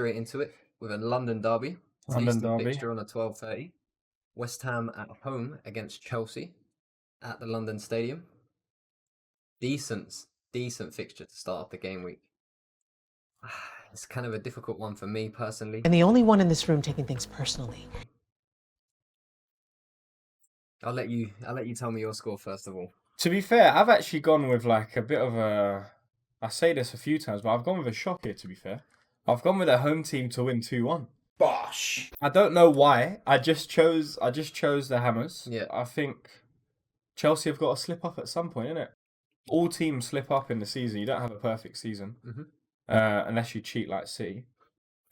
straight into it with a London derby. London Tasty derby. fixture on a 12:30. West Ham at home against Chelsea at the London Stadium. Decent fixture to start off the game week. It's kind of a difficult one for me personally. And the only one in this room taking things personally. I'll let you tell me your score first of all. To be fair, I've actually gone with like a bit of a. I say this a few times, but I've gone with a shock here. To be fair, I've gone with a home team to win 2-1. Bosh. I don't know why. I just chose the Hammers. Yeah. I think Chelsea have got to slip up at some point, innit? All teams slip up in the season. You don't have a perfect season, unless you cheat like City.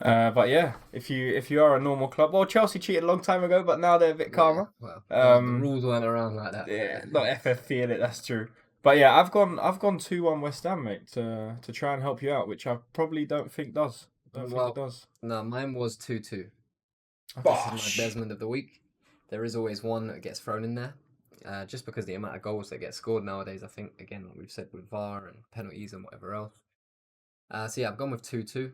But yeah, if you are a normal club, well, Chelsea cheated a long time ago, but now they're a bit calmer. Yeah, well, the rules weren't around like that. Yeah, not FFP in it. That's true. But yeah, I've gone 2-1 West Ham, mate, to try and help you out, which I probably don't think does. Think it does. No, mine was 2-2. This is my Desmond of the week. There is always one that gets thrown in there, just because the amount of goals that get scored nowadays. I think again, like we've said with VAR and penalties and whatever else. So yeah, I've gone with 2-2.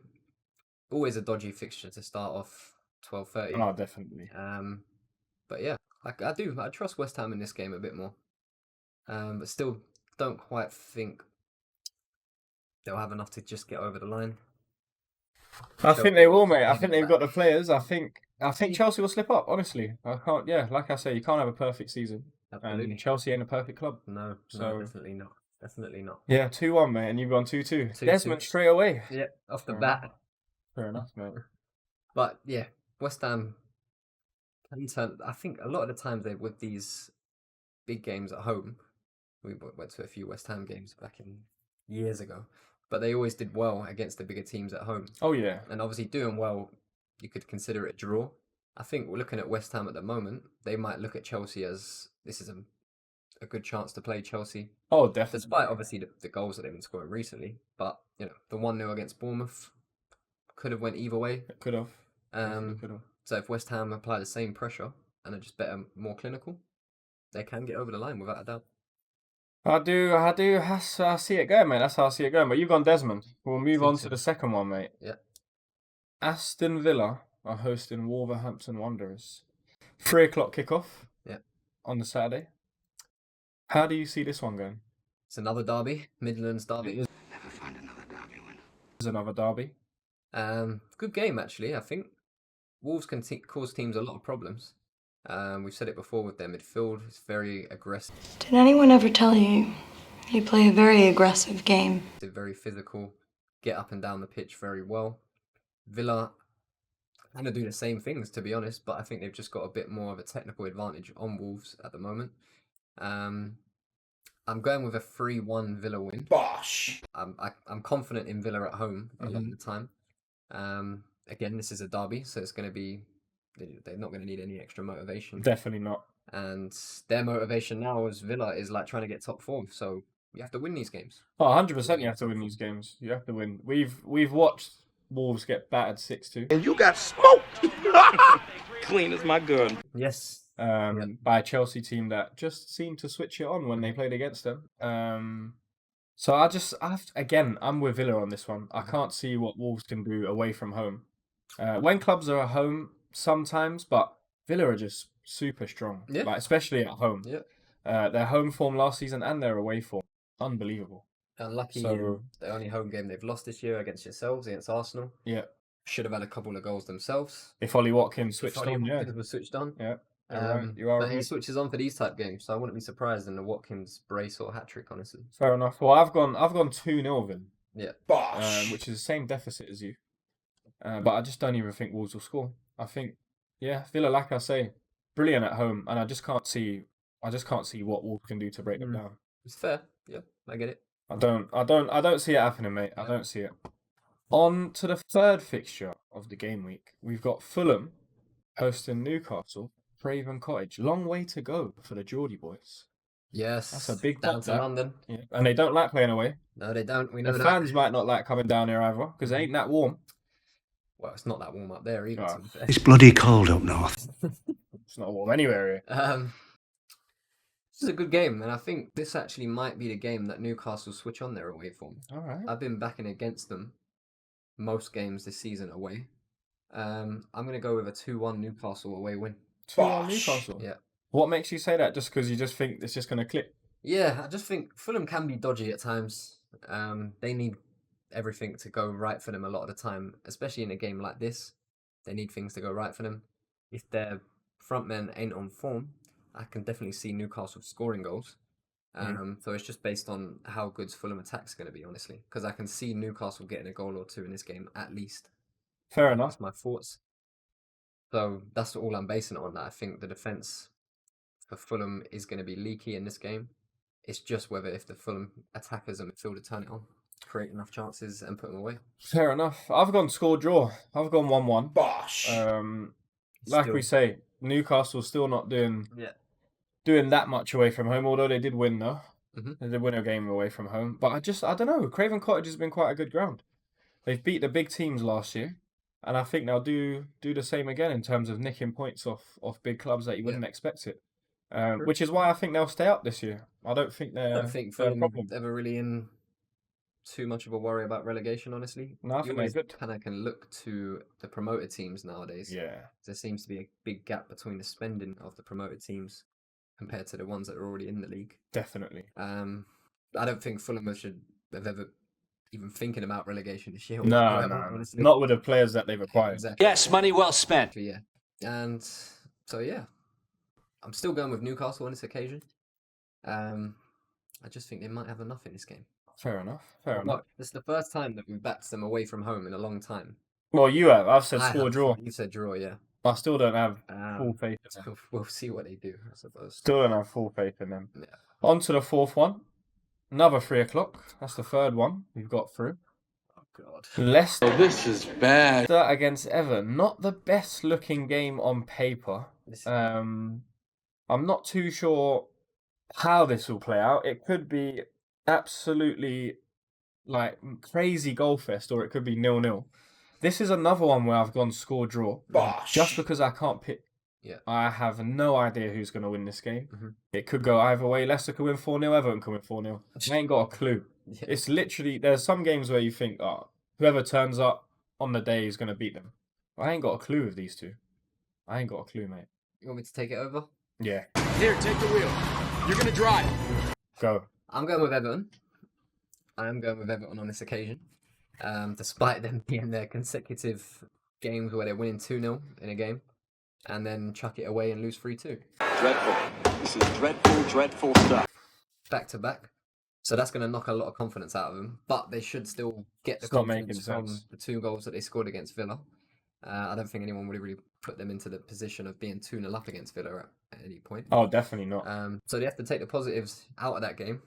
Always a dodgy fixture to start off 12:30. Oh, definitely. But yeah, I trust West Ham in this game a bit more. But still don't quite think they'll have enough to just get over the line. I think they will, mate. I think they've got the players. I think Chelsea will slip up. Honestly, I can't. Yeah, like I say, you can't have a perfect season. Absolutely. And Chelsea ain't a perfect club. No, definitely not. Definitely not. Yeah, 2-1, mate, and you've gone 2-2. 2-2. Desmond straight away. Yeah, off the bat. Fair enough, mate. But yeah, West Ham can turn. I think a lot of the times with these big games at home, we went to a few West Ham games back in years ago, but they always did well against the bigger teams at home. Oh yeah, and obviously doing well, you could consider it a draw. I think we're looking at West Ham at the moment. They might look at Chelsea as this is a good chance to play Chelsea. Oh, definitely. Despite obviously the goals that they've been scoring recently, but you know the 1-0 against Bournemouth could have went either way. It could have. So if West Ham apply the same pressure and are just better, more clinical, they can get over the line without a doubt. I do. I see it going, mate. That's how I see it going. But you've gone Desmond. We'll move on to the second one, mate. Yeah. Aston Villa are hosting Wolverhampton Wanderers. 3:00 kickoff. Yeah. On the Saturday. How do you see this one going? It's another derby, Midlands derby. Never find another derby winner. It's another derby. Good game actually. I think Wolves can cause teams a lot of problems. We've said it before with their midfield. It's very aggressive. Did anyone ever tell you play a very aggressive game? They're very physical, get up and down the pitch very well. Villa kind of do the same things, to be honest, but I think they've just got a bit more of a technical advantage on Wolves at the moment. I'm going with a 3-1 Villa win. Bosh. I'm confident in Villa at home a lot of the time. Again, this is a derby, so it's going to be they're not going to need any extra motivation. Definitely not. And their motivation now as Villa is like trying to get top form. So you have to win these games. Oh, 100% you have to win these games. You have to win. We've watched Wolves get battered 6-2. And you got smoked. Clean as my gun. Yes. By a Chelsea team that just seemed to switch it on when they played against them. So I'm with Villa on this one. I can't see what Wolves can do away from home. When clubs are at home sometimes, but Villa are just super strong. Yeah. Like, especially at home. Yeah. Their home form last season and their away form. Unbelievable. Unlucky. So, the only home game they've lost this year against yourselves, against Arsenal. Yeah. Should have had a couple of goals themselves. If Ollie Watkins switched Ollie on, Watkins was switched on. Yeah. You are. But he switches on for these type games, so I wouldn't be surprised in the Watkins brace or hat trick, honestly. Fair enough. Well, I've gone 2-0 Villa. Yeah. Bosh. Which is the same deficit as you. But I just don't even think Wolves will score. I think, yeah, Villa, like I say, brilliant at home, and I just can't see what Wolves can do to break them down. It's fair. Yeah, I get it. I don't see it happening, mate. I don't see it. On to the third fixture of the game week. We've got Fulham hosting Newcastle, Craven Cottage. Long way to go for the Geordie boys. Yes. That's a big down to London. Yeah. And they don't like playing away. No, they don't. We know the that. fans might not like coming down here either, because it ain't that warm. Well, it's not that warm up there either. To be fair. It's bloody cold up north. It's not warm anywhere here. This is a good game, and I think this actually might be the game that Newcastle switch on their away form. All right. I've been backing against them most games this season away. I'm going to go with a 2-1 Newcastle away win. 2-1 Newcastle. Yeah. What makes you say that? Just because you just think it's just going to click? Yeah, I just think Fulham can be dodgy at times. They need everything to go right for them a lot of the time, especially in a game like this. They need things to go right for them. If their front men ain't on form, I can definitely see Newcastle scoring goals. So it's just based on how good Fulham attack's going to be, honestly, because I can see Newcastle getting a goal or two in this game at least. Fair enough. That's my thoughts. So that's all I'm basing it on. That I think the defense for Fulham is going to be leaky in this game. It's just whether if the Fulham attackers and midfielder turn it on, create enough chances and put them away. Fair enough. I've gone score draw. I've gone 1-1. Bosh. Like we say, Newcastle's still not doing that much away from home, although they did win though. They did win a game away from home. But I don't know. Craven Cottage has been quite a good ground. They've beat the big teams last year, and I think they'll do the same again in terms of nicking points off big clubs that you wouldn't expect it. Which is why I think they'll stay up this year. I don't think they're. I don't think Fulham ever really in too much of a worry about relegation, honestly. No, I think they're good. Kind of can look to the promoted teams nowadays. Yeah. There seems to be a big gap between the spending of the promoted teams compared to the ones that are already in the league. Definitely. I don't think Fulham should have ever even thinking about relegation this year. No, honestly. not with the players that they've acquired. Exactly. Yes, money well spent. Yeah. And so, yeah, I'm still going with Newcastle on this occasion. I just think they might have enough in this game. Fair enough. Fair enough. This is the first time that we've backed them away from home in a long time. Well, you have. I've said I score have. draw. You said draw, yeah. I still don't have full faith in them. So we'll see what they do, I suppose. Still don't have full faith in them. Yeah. On to the fourth one. Another 3 o'clock. That's the third one we've got through. Oh, God. Leicester This is bad. against Everton. Not the best looking game on paper. I'm not too sure how this will play out. It could be absolutely like crazy goal fest, or it could be 0-0. This is another one where I've gone score draw. Bosh. Just because I can't pick. Yeah. I have no idea who's going to win this game. It could go either way. Leicester could win 4-0, Everton could win 4-0. I ain't got a clue. Yeah. It's literally, there's some games where you think, oh, whoever turns up on the day is going to beat them. I ain't got a clue with these two. I ain't got a clue, mate. You want me to take it over? Yeah. Here, take the wheel. You're going to drive. Go. I'm going with Everton. I am going with Everton on this occasion. Despite them being their consecutive games where they're winning 2-0 in a game and then chuck it away and lose 3-2. Dreadful. This is dreadful, dreadful stuff. Back to back. So that's going to knock a lot of confidence out of them. But they should still get the It's not making confidence from sense. the 2 goals that they scored against Villa. I don't think anyone would really put them into the position of being 2-0 up against Villa at any point. Oh, definitely not. So they have to take the positives out of that game.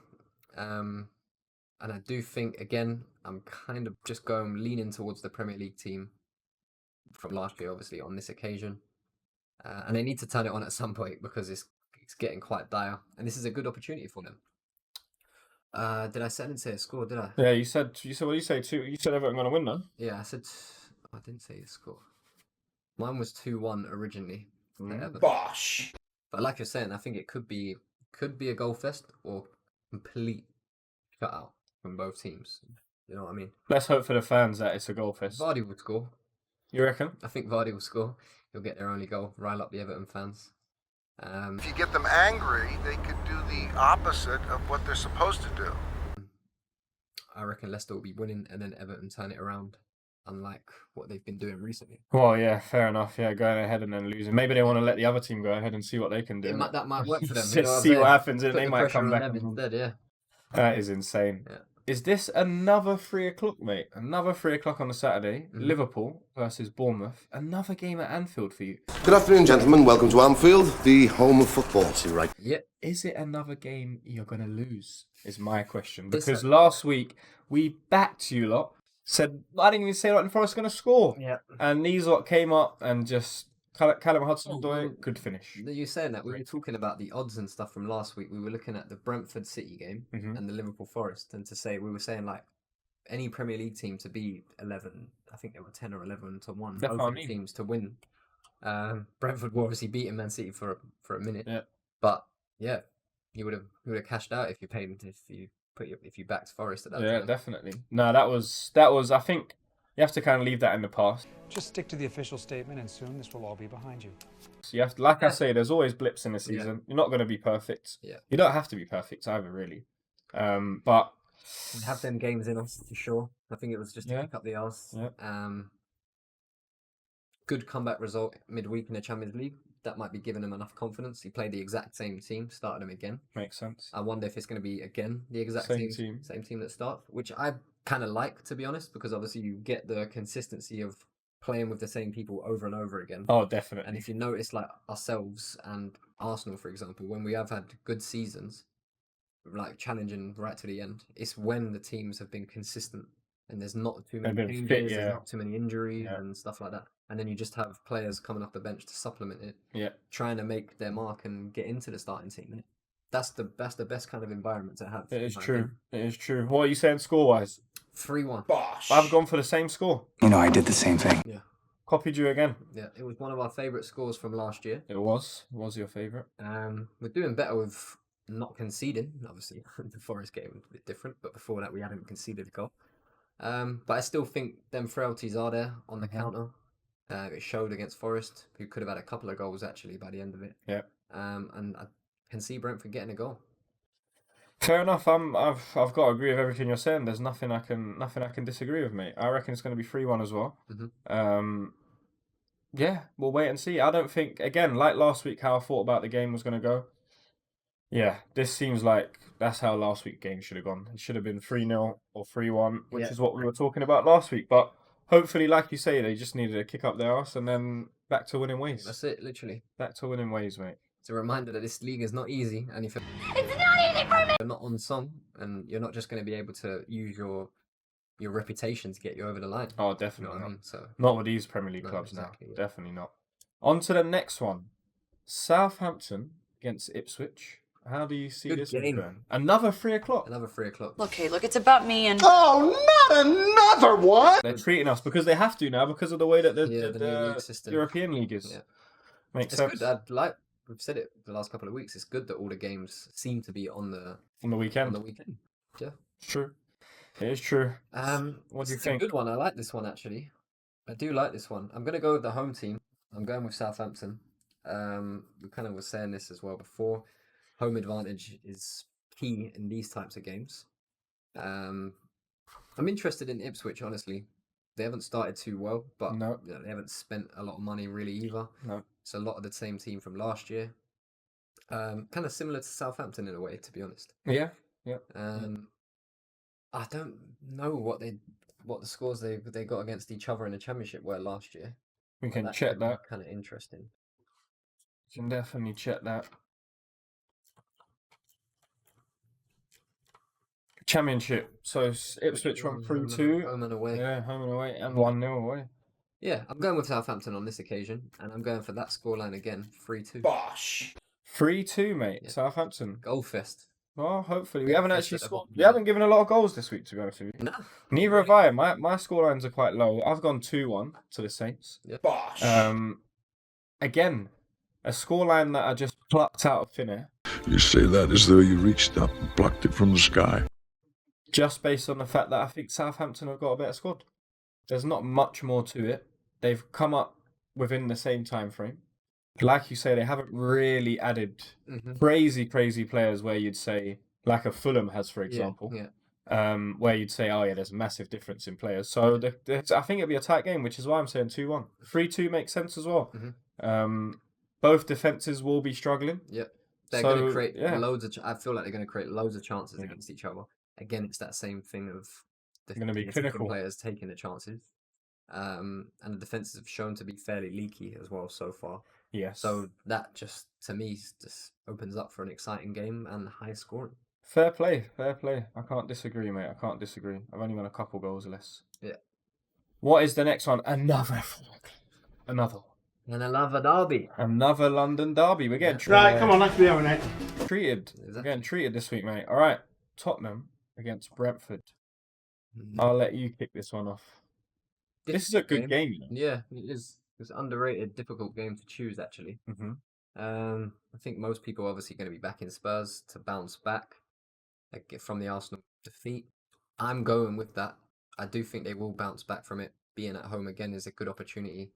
And I do think, again, I'm kind of just leaning towards the Premier League team from last year, obviously, on this occasion. And they need to turn it on at some point because it's getting quite dire. And this is a good opportunity for them. Did I say I didn't say a score, did I? Yeah, you said what do you say? 2. You said Everton going to win, though. Yeah, I said I didn't say a score. Mine was 2-1 originally. Bosh. But like you're saying, I think it could be a goal fest or complete shutout from both teams. You know what I mean? Let's hope for the fans that it's a goal fest. Vardy would score. You reckon? I think Vardy will score. He'll get their only goal, rile up the Everton fans. If you get them angry, they could do the opposite of what they're supposed to do. I reckon Leicester will be winning and then Everton turn it around, unlike what they've been doing recently. Well, yeah, fair enough. Yeah, going ahead and then losing. Maybe they want to let the other team go ahead and see what they can do. That might work for them. Just see what happens, and Put they the might pressure come on back. them instead, yeah. That is insane. Yeah. Is this another 3 o'clock, mate? Another 3 o'clock on a Saturday. Liverpool versus Bournemouth. Another game at Anfield for you. Good afternoon, gentlemen. Welcome to Anfield, the home of football. See, right? Yep. Is it another game you're going to lose? Is my question. This- Because last week we backed you lot. Said, I didn't even say Nottingham Forest going to score. Yeah. And these lot came up and just Callum Hudson-Odoi could finish. You saying that, we were talking about the odds and stuff from last week. We were looking at the Brentford City game and the Liverpool Forest, and we were saying like any Premier League team to be 11, I think they were 10 or 11 to 1. That's Both what I of the mean. teams to win. Brentford were obviously beating Man City for a minute. Yeah. But yeah, you would have cashed out if you backed Forest at that Yeah, time. definitely. No, that was. I think You have to kind of leave that in the past. Just stick to the official statement, and soon this will all be behind you. So you have to, like I say, there's always blips in the Yeah. season. You're not going to be perfect. Yeah. You don't have to be perfect either, really. But We have them games in us for sure. I think it was just to Yeah. pick up the arse. Yeah. Good comeback result midweek in the Champions League. That might be giving him enough confidence. He played the exact same team, started him again. Makes sense. I wonder if it's going to be again the exact Same same team. team that starts, which I kind of like, to be honest, because obviously you get the consistency of playing with the same people over and over again. Oh, And definitely. if you notice, like ourselves and Arsenal, for example, when we have had good seasons, like challenging right to the end, it's when the teams have been consistent and there's not too many They've been changes, fit, there's yeah. not too many injuries Yeah. and stuff like that. And then you just have players coming off the bench to supplement it, Yeah. trying to make their mark and get into the starting team. That's the best kind of environment to have. It is in my true. opinion. It is true. What are you saying score-wise? 3-1. Bosh. I've gone for the same score. You know, I did the same thing. Yeah, Copied you again. yeah. It was one of our favourite scores from last year. It was. Was your favourite? We're doing better with not conceding. Obviously, the Forest game was a bit different, but before that we hadn't conceded a goal. But I still think them frailties are there on the counter. It showed against Forest, who could have had a couple of goals actually by the end of it. Yeah. And I can see Brentford getting a goal. Fair enough. I've got to agree with everything you're saying. There's nothing I can disagree with, mate. I reckon it's going to be 3-1 as well. Mhm. Yeah, we'll wait and see. I don't think, again, like last week, how I thought about the game was going to go. Yeah, this seems like that's how last week's game should have gone. It should have been 3-0 or 3-1, which Yeah. is what we were talking about last week. But hopefully, like you say, they just needed to kick up their arse and then back to winning ways. That's it, literally. Back to winning ways, mate. It's a reminder that this league is not easy, and if you're not on song, and you're not just going to be able to use your reputation to get you over the line. Oh, You know definitely what I not. mean? So Not with these Premier League No, clubs exactly, now. yeah. Definitely not. On to the next one. Southampton against Ipswich. How do you see Good this game. one going? Another 3 o'clock. another 3 o'clock. Okay, look, it's about me and Oh, not another one! They're treating us because they have to now because of the way that the new league system. European League is. Yeah. Makes It's sense. good. We've said it the last couple of weeks. It's good that all the games seem to be on the On the weekend. weekend. Yeah. True. It is true. What do you It's think? a good one. I like this one actually. I do like this one. I'm gonna go with the home team. I'm going with Southampton. We kind of were saying this as well before. Home advantage is key in these types of games. I'm interested in Ipswich, honestly. They haven't started too well, but No. you know, they haven't spent a lot of money really either. No. It's a lot of the same team from last year. Kind of similar to Southampton in a way, to be honest. Yeah. Yeah. I don't know what the scores they got against each other in the Championship were last year. We can That check could be that. kind of interesting. We can definitely check that. Championship. So Ipswich went through 2. Home and away. Yeah, home and away, and 1-0 away. Yeah, I'm going with Southampton on this occasion, and I'm going for that scoreline again, 3-2. Bosh. 3-2, mate. Yeah. Southampton. Goal fest. Well, hopefully. We Yeah, haven't that's actually at the scored. bottom, We yeah. haven't given a lot of goals this week, to be honest with you. No. Neither have I. My scorelines are quite low. I've gone 2-1 to the Saints. Bosh. Again, a scoreline that I just plucked out of thin air, You say that as though you reached up and plucked it from the sky. just based on the fact that I think Southampton have got a better squad. There's not much more to it. They've come up within the same time frame. Like you say, they haven't really added crazy players where you'd say, like a Fulham has, for example. Yeah. Where you'd say, oh yeah, there's a massive difference in players. So I think it'll be a tight game, which is why I'm saying 2-1. 3-2 makes sense as well. Both defences will be struggling. Yep. They're going to So, create yeah. loads of. I feel like they're going to create loads of chances against each other. Again, it's that same thing of the Gonna be attacking clinical. players taking the chances, and the defenses have shown to be fairly leaky as well so far. Yes. So that just to me just opens up for an exciting game and high scoring. Fair play. I can't disagree, mate. I can't disagree. I've only got a couple goals less. Yeah. What is the next one? Another And another derby. Another London derby. We're getting let's be over it. treated. We're Exactly. getting treated this week, mate. All right. Tottenham against Brentford. I'll let you kick this one off. This is a good game, you know. Yeah, it is. It's an underrated, difficult game to choose actually. Mm-hmm. I think most people are obviously going to be backing Spurs to bounce back from the Arsenal defeat. I'm going with that. I do think they will bounce back from it being at home again is a good opportunity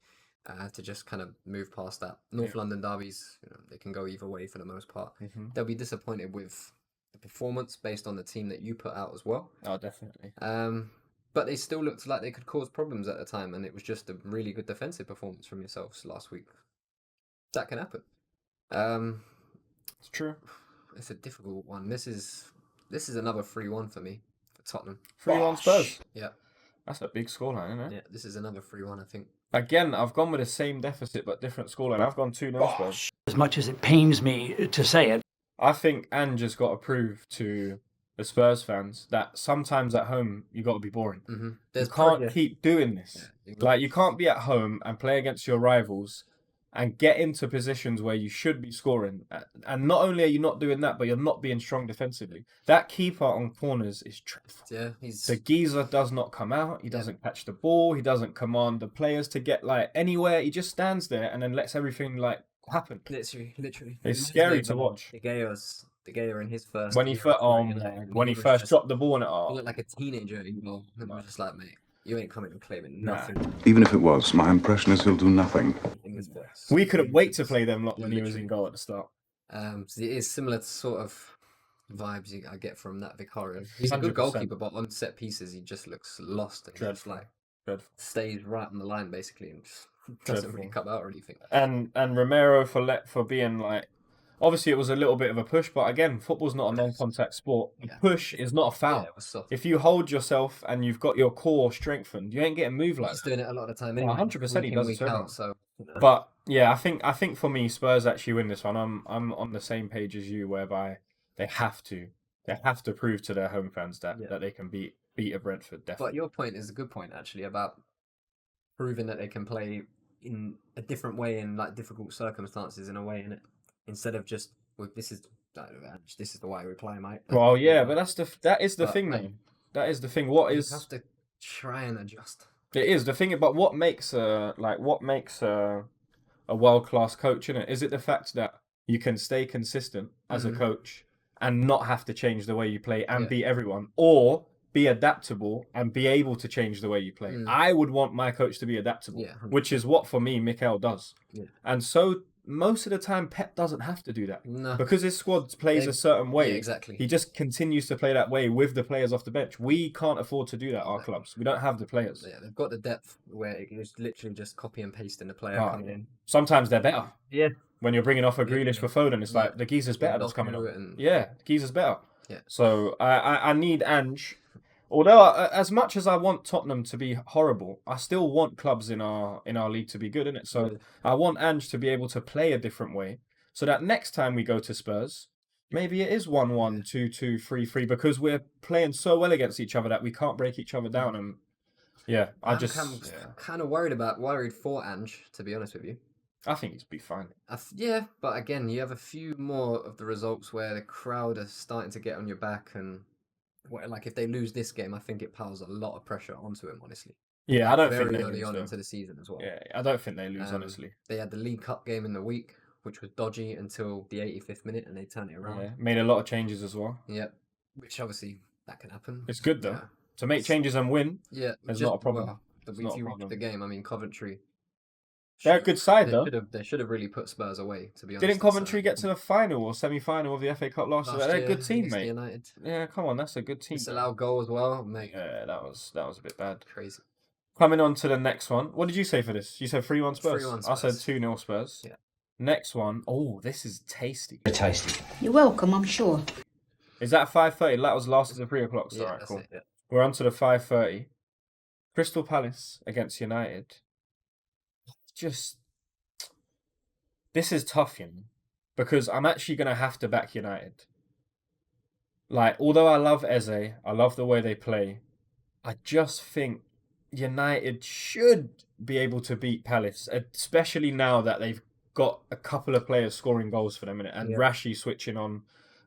to just kind of move past that. North London derbies, they can go either way for the most part. They'll be disappointed with the performance based on the team that you put out as well. Oh, definitely. But they still looked like they could cause problems at the time, and it was just a really good defensive performance from yourselves last week. That can happen. It's true. It's a difficult one. This is another 3-1 for me for Tottenham. 3-1 Spurs. Yeah. That's a big scoreline, isn't it? Yeah, this is another 3-1, I think. Again, I've gone with the same deficit but different scoreline. I've gone 2-0 Spurs. As much as it pains me to say it, I think Ange has got to prove to the Spurs fans that sometimes at home you got to be boring. You can't keep doing this. Yeah, like, you can't be at home and play against your rivals and get into positions where you should be scoring. And not only are you not doing that, but you're not being strong defensively. That keeper on corners is dreadful. Yeah, the geezer does not come out. He doesn't catch the ball. He doesn't command the players to get like anywhere. He just stands there and then lets everything like happen. Literally. It's scary to watch. De Gea in his first. When he first dropped the ball in it, he looked like a teenager in goal. And I was just like, mate, you ain't coming and claiming nothing. Even if it was, my impression is he'll do nothing. We couldn't wait to play them lot when he was in goal at the start. So it is similar to sort of vibes I get from that Vicario. He's a good 100%. goalkeeper, but on set pieces he just looks lost and just like stays right on the line basically and just doesn't really come out or anything. And Romero for being like, obviously it was a little bit of a push, but again, football's not a non-contact sport. A push is not a foul. Yeah, it was soft. If you hold yourself and you've got your core strengthened, you ain't getting moved like He's that. doing it a lot of the time anyway. 100% he does it out, so. But yeah, I think for me, Spurs actually win this one. I'm on the same page as you, whereby they have to prove to their home fans that they can beat a Brentford. Definitely. But your point is a good point actually about proving that they can play in a different way in like difficult circumstances in a way, innit? Instead of just this is the way we play, mate. Well, yeah, but that is the thing, though. That is the thing. You have to try and adjust. It is the thing, but what makes a world-class coach, innit? Is it the fact that you can stay consistent as a coach and not have to change the way you play and beat everyone, or be adaptable and be able to change the way you play? I would want my coach to be adaptable, which is what for me Mikel does. And so most of the time Pep doesn't have to do that. No. Because his squad plays a certain way. Yeah, exactly. He just continues to play that way with the players off the bench. We can't afford to do that, our clubs. We don't have the players. Yeah, they've got the depth where it's literally just copy and pasting the player coming in. Sometimes they're better. Yeah. When you're bringing off a Grealish for Foden, it's like the geezer's better that's coming on. Yeah, the geezer's better. Yeah. So I need Ange. Although as much as I want Tottenham to be horrible, I still want clubs in our league to be good, innit? So I want Ange to be able to play a different way, so that next time we go to Spurs, maybe it is 1-1, 2-2, 3-3, because we're playing so well against each other that we can't break each other down. And I'm kind of worried for Ange, to be honest with you. I think he'd be fine. Yeah, but again, you have a few more of the results where the crowd are starting to get on your back and. Like if they lose this game, I think it piles a lot of pressure onto him. Honestly, yeah, I don't think very they early lose, on though. into the season as well. Yeah, I don't think they lose. Honestly, they had the League Cup game in the week, which was dodgy until the 85th minute, and they turned it around. Yeah, made a lot of changes as well. Yeah, which obviously that can happen. It's good though to make changes and win. Yeah, there's not a problem. Well, if you watch the game, I mean, Coventry. They're a good side, though. They should have really put Spurs away, to be honest. Didn't Coventry get to the final or semi-final of the FA Cup last year? They're a good team, mate. United. Yeah, come on, that's a good team. Disallowed goal as well, mate. Yeah, that was a bit bad. Crazy. Coming on to the next one. What did you say for this? You said 3-1 Spurs? 3-1 Spurs. I said 2-0 Spurs. Yeah. Next one. Oh, this is tasty. tasty. You're welcome, I'm sure. Is that 5:30? That was last of the 3 o'clock. Yeah, Alright, that's cool. it, yeah. We're on to the 5:30. Crystal Palace against United. This is tough, you know, because I'm actually going to have to back United. Like, although I love Eze, I love the way they play, I just think United should be able to beat Palace, especially now that they've got a couple of players scoring goals for them and Rashi switching on.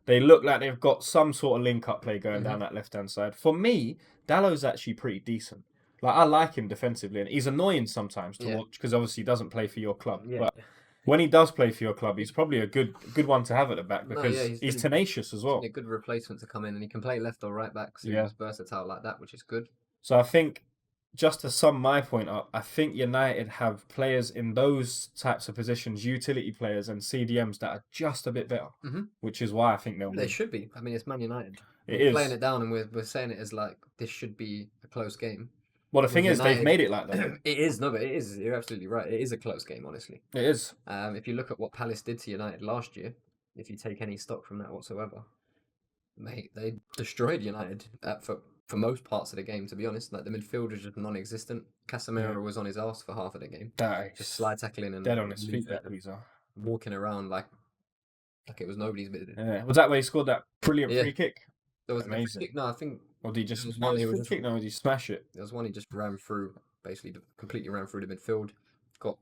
They look like they've got some sort of link-up play going down that left-hand side. For me, Dallow's actually pretty decent. Like, I like him defensively, and he's annoying sometimes to watch because obviously he doesn't play for your club. Yeah. But when he does play for your club, he's probably a good one to have at the back because he's tenacious as well. A good replacement to come in, and he can play left or right back, so he's versatile like that, which is good. So I think just to sum my point up, I think United have players in those types of positions, utility players and CDMs that are just a bit better, which is why I think they'll They win. should be. I mean, it's Man United. It We're is. playing it down, and we're saying it as like this should be a close game. Well, the thing With is, they've United- made it like that. It is, no, but it is. You're absolutely right. It is a close game, honestly. It is. If you look at what Palace did to United last year, if you take any stock from that whatsoever, mate, they destroyed United for most parts of the game. To be honest, like the midfield was just non-existent. Casemiro was on his arse for half of the game, just slide tackling and dead on his feet. That loser, walking around like it was nobody's business. Yeah, was that where he scored that brilliant free kick? There was amazing. Free kick. No, I think. Or did he just one he was kick? No, did he smash it? There was one he just ran through, basically completely ran through the midfield, got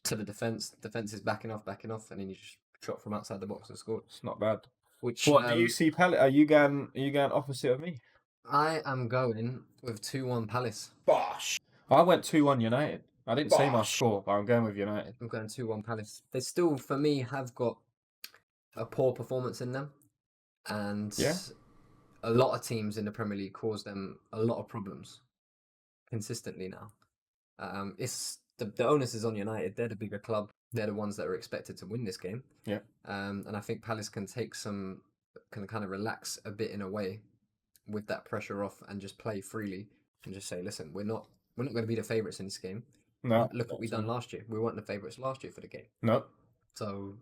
to the defense. Defense is backing off, and then he just shot from outside the box and scored. It's not bad. Which what do you see, Palace? Are you going opposite of me? I am going with 2-1 Palace. Bosh. I went 2-1 United. I didn't say my score, but I'm going with United. I'm going 2-1 Palace. They still, for me, have got a poor performance in them, and a lot of teams in the Premier League cause them a lot of problems consistently now. It's the onus is on United. They're the bigger club. They're the ones that are expected to win this game. Yeah. And I think Palace can kind of relax a bit in a way with that pressure off and just play freely and just say, listen, we're not going to be the favourites in this game. No. Look what we done last year. We weren't the favourites last year for the game. No. So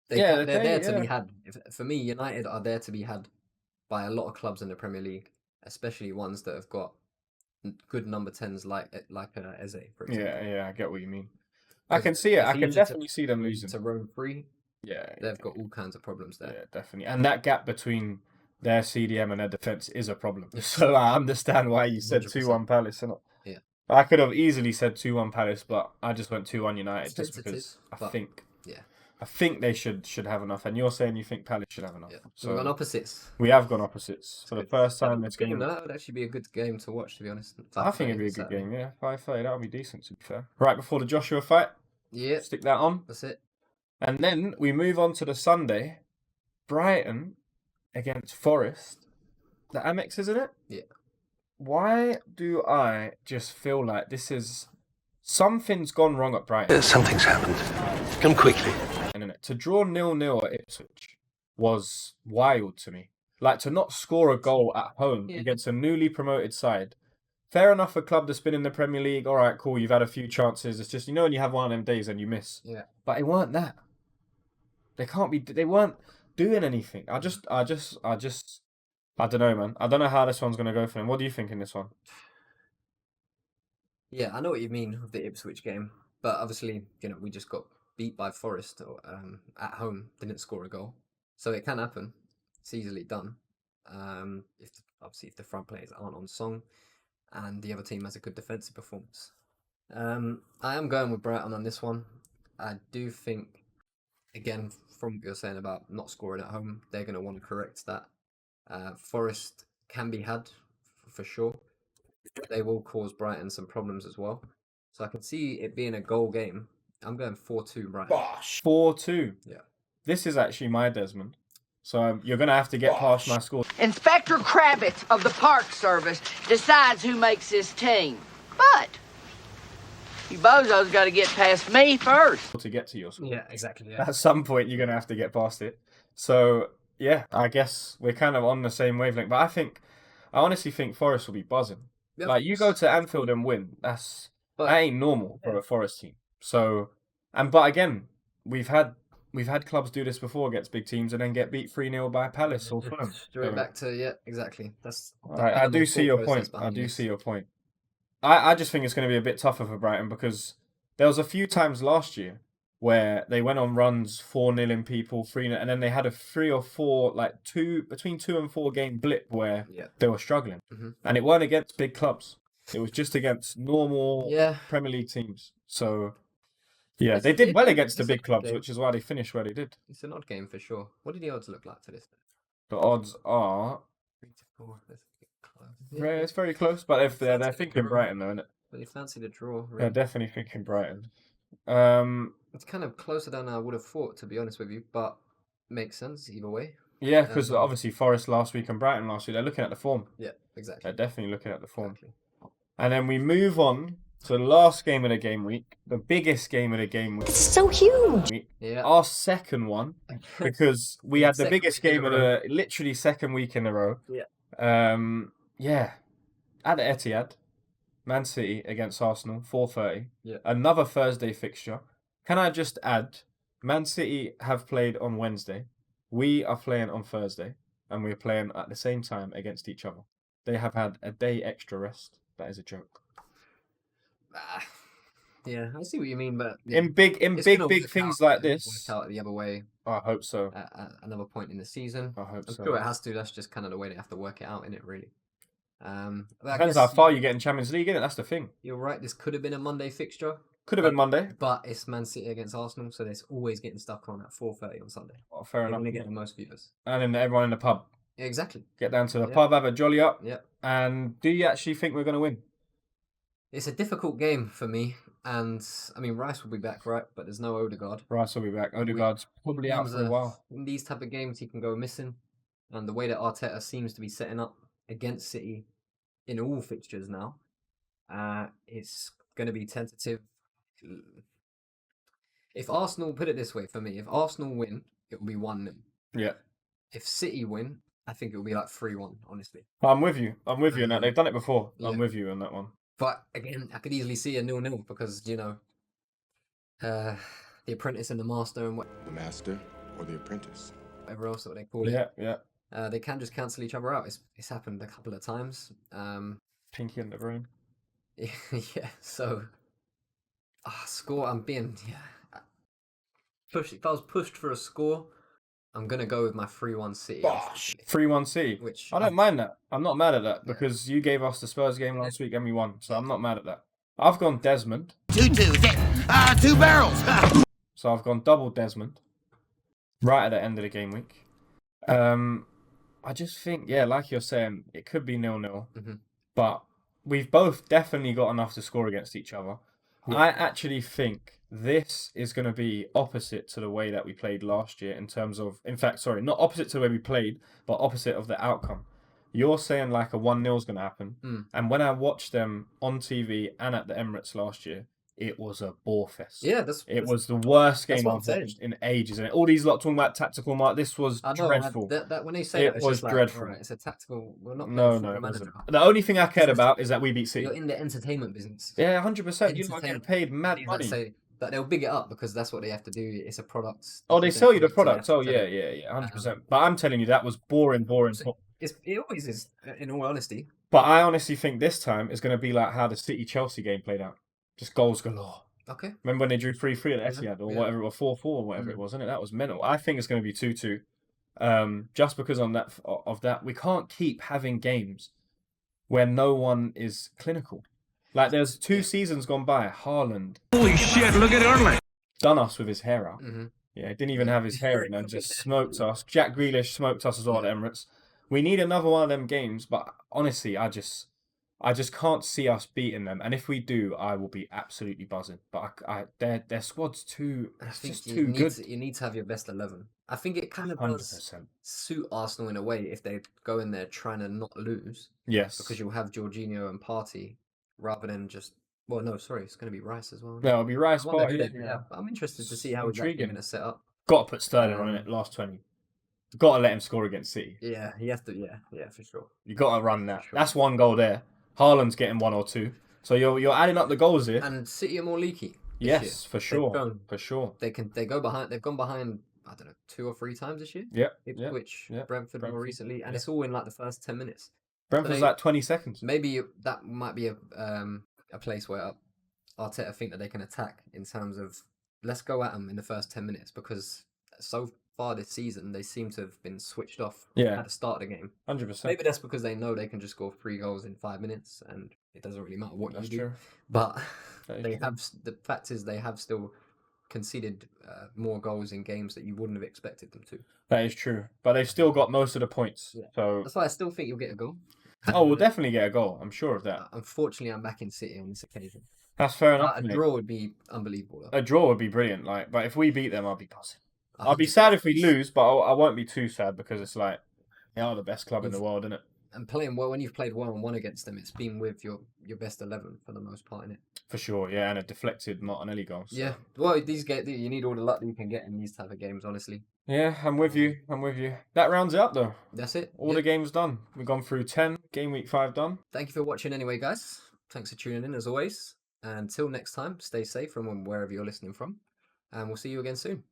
they're there to be had. For me, United are there to be had by a lot of clubs in the Premier League, especially ones that have got good number 10s like Eze, for example. Yeah, I get what you mean. I can see it. I can definitely see them losing to Rome 3. Yeah, they've got all kinds of problems there. Yeah, definitely. And that gap between their CDM and their defense is a problem. So I understand why you said 2-1 Palace. Yeah. I could have easily said 2-1 Palace, but I just went 2-1 United just because I think they should have enough. And you're saying you think Palace should have enough. Yeah. So we've gone opposites. We have gone opposites for the first time this game. That would actually be a good game to watch, to be honest. I think it'd be a good game, yeah. 5:30, that would be decent, to be fair. Right before the Joshua fight. Yeah. Stick that on. That's it. And then we move on to the Sunday. Brighton against Forest. The Amex, isn't it? Yeah. Why do I just feel like this is... Something's gone wrong at Brighton. Something's happened. Come quickly. To draw 0-0 at Ipswich was wild to me. Like, to not score a goal at home against a newly promoted side. Fair enough, a club that's been in the Premier League. All right, cool. You've had a few chances. It's just, when you have one of them days and you miss. Yeah. But it weren't that. They weren't doing anything. I don't know, man. I don't know how this one's going to go for them. What do you think in this one? Yeah, I know what you mean with the Ipswich game. But obviously, we just got beat by Forest at home. Didn't score a goal. So it can happen. It's easily done. If the front players aren't on song and the other team has a good defensive performance. I am going with Brighton on this one. I do think, again, from what you're saying about not scoring at home, they're going to want to correct that. Forest can be had, for sure. But they will cause Brighton some problems as well. So I can see it being a goal game. I'm going 4-2 Brighton. Bosh. 4-2? Yeah. This is actually my Desmond. So you're going to have to get past my score. Inspector Kravitz of the Park Service decides who makes this team. But you bozos got to get past me first. To get to your score. Yeah, exactly. Yeah. At some point, you're going to have to get past it. So, yeah, I guess we're kind of on the same wavelength. But I honestly think Forest will be buzzing. Yep. Like, you go to Anfield and win. That ain't normal for a Forest team. So, but again, we've had clubs do this before against big teams and then get beat 3-0 by Palace or Fulham. Straight back to, exactly. I do see your point. I just think it's going to be a bit tougher for Brighton because there was a few times last year where they went on runs 4-0 in people, 3-0, and then they had a 3 or 4, between 2 and 4 game blip where they were struggling. Mm-hmm. And it weren't against big clubs. It was just against normal Premier League teams. So... Yeah, they did well against the big clubs, which is why they finished where they did. It's an odd game for sure. What do the odds look like for this? The odds are 3-4. It's very close, but if they're thinking Brighton, though, isn't it? But you fancy the draw? Really. They're definitely thinking Brighton. It's kind of closer than I would have thought, to be honest with you, but makes sense either way. Yeah, because obviously Forest last week and Brighton last week, they're looking at the form. Yeah, exactly. They're definitely looking at the form. And then we move on to the last game of the game week, the biggest game of the game week. It's so huge. Yeah. Our second one, because we had the Second biggest week in game a of row. the literally second week in a row. Yeah. Yeah. At the Etihad, Man City against Arsenal, 4:30. Yeah. Another Thursday fixture. Can I just add, Man City have played on Wednesday. We are playing on Thursday, and we're playing at the same time against each other. They have had a day extra rest. That is a joke. Yeah, I see what you mean, but yeah, In big it's gonna big work things out, like it'll this, work out the other way I hope so. at another point in the season. I hope I'm so. sure it has to. That's just kind of the way they have to work it out, innit? Really. But I Depends guess how far you get in Champions League, innit? That's the thing. You're right. This could have been a Monday fixture. Could have been Monday. But it's Man City against Arsenal, so there's always getting stuck on at 4:30 on Sunday. Oh, fair You're enough. gonna get the most viewers. And then everyone in the pub. Exactly. Get down to the Yeah. pub, have a jolly up. Yeah. And do you actually think we're going to win? It's a difficult game for me, and I mean Rice will be back, right? But there's no Odegaard. Rice will be back. Odegaard's probably out for a while. In these type of games, he can go missing, and the way that Arteta seems to be setting up against City in all fixtures now, it's going to be tentative. If Arsenal, put it this way for me, if Arsenal win, it will be 1-0. Yeah. If City win, I think it will be like 3-1, honestly. I'm with you. I'm with you on that. They've done it before. Yeah. I'm with you on that one. But again, I could easily see a 0-0 because, you know, the apprentice and the master and The master or the apprentice? whatever else that they call it. Yeah, yeah. They can just cancel each other out. It's happened a couple of times. Pinky and the brain. Yeah, so score. I'm being if I was pushed for a score, I'm gonna go with my 3-1 City. 3-1 City. Which I don't mind that. I'm not mad at that because you gave us the Spurs game last week and we won. So I'm not mad at that. I've gone Desmond. 2-2. 2 barrels. So I've gone double Desmond. Right at the end of the game week. I just think, yeah, like you're saying, it could be 0-0. But we've both definitely got enough to score against each other. Yeah. I actually think this is going to be opposite to the way that we played last year in terms of, in fact, sorry, not opposite to the way we played, but opposite of the outcome. You're saying like a 1-0 is going to happen. And when I watched them on TV and at the Emirates last year, it was a bore fest. Yeah, it was the worst game I've watched in ages. And all these lot talking about tactical, Mark, this was dreadful. That when they say it was dreadful. Like, right, it's a tactical. We're not no, it wasn't. The only thing I cared about is that we beat City. You're in the entertainment business. Yeah, 100%. You're not getting paid mad money. But they'll big it up because that's what they have to do. It's a product. Oh, they sell you the product. Oh, yeah, 100%. But I'm telling you, that was boring. It always is, in all honesty. But I honestly think this time is going to be like how the City-Chelsea game played out. Just goals galore. Okay. Remember when they drew 3-3 at Etihad or whatever, or 4-4 or whatever it was, wasn't it? That was mental. I think it's going to be 2-2. Just because of that, we can't keep having games where no one is clinical. Like there's 2 seasons gone by, Haaland. Holy shit, look at Erling. Done us with his hair out. Yeah, he didn't even have his hair in and just smoked us. Jack Grealish smoked us as well at Emirates. We need another one of them games, but honestly, I just can't see us beating them. And if we do, I will be absolutely buzzing. But their squad's too good. You need to have your best 11. I think it kind of 100%. does suit Arsenal in a way if they go in there trying to not lose. Yes. Because you'll have Jorginho and Partey rather than just... Well, no, sorry, it's going to be Rice as well. No, it'll be Rice, Partey. Yeah, I'm interested to see how he's going to set up. Got to put Sterling on it last 20. Got to let him score against City. Yeah, he has to. Yeah, for sure. You got to run that. Sure. That's 1 goal there. Haaland's getting 1 or 2. So you're adding up the goals here. And City are more leaky. Yes, for sure. For sure. They go behind. They've gone behind. I don't know, 2 or 3 times this year. Yeah. Ipswich, Brentford more recently, and it's all in like the first 10 minutes. Brentford's like 20 seconds. Maybe that might be a place where Arteta think that they can attack in terms of let's go at them in the first 10 minutes because so far this season they seem to have been switched off at the start of the game. 100%. Maybe that's because they know they can just score 3 goals in 5 minutes and it doesn't really matter what you do. True. But the fact is they have still conceded more goals in games that you wouldn't have expected them to. That is true. But they've still got most of the points. Yeah. So that's why I still think you'll get a goal. Oh, we'll definitely get a goal. I'm sure of that. Unfortunately, I'm back in City on this occasion. That's fair enough. A draw would be unbelievable. Though. A draw would be brilliant. But if we beat them, I'll be buzzing. I'll be sad if we lose, but I won't be too sad because it's like they are the best club in the world, isn't it? And playing well, when you've played 1-on-1 against them, it's been with your best 11 for the most part, innit? For sure, yeah, and a deflected Martinelli goal. So. Yeah, well, you need all the luck that you can get in these type of games, honestly. Yeah, I'm with you. That rounds it up, though. That's it. All the games done. We've gone through 10, game week 5 done. Thank you for watching anyway, guys. Thanks for tuning in, as always. And until next time, stay safe from wherever you're listening from. And we'll see you again soon.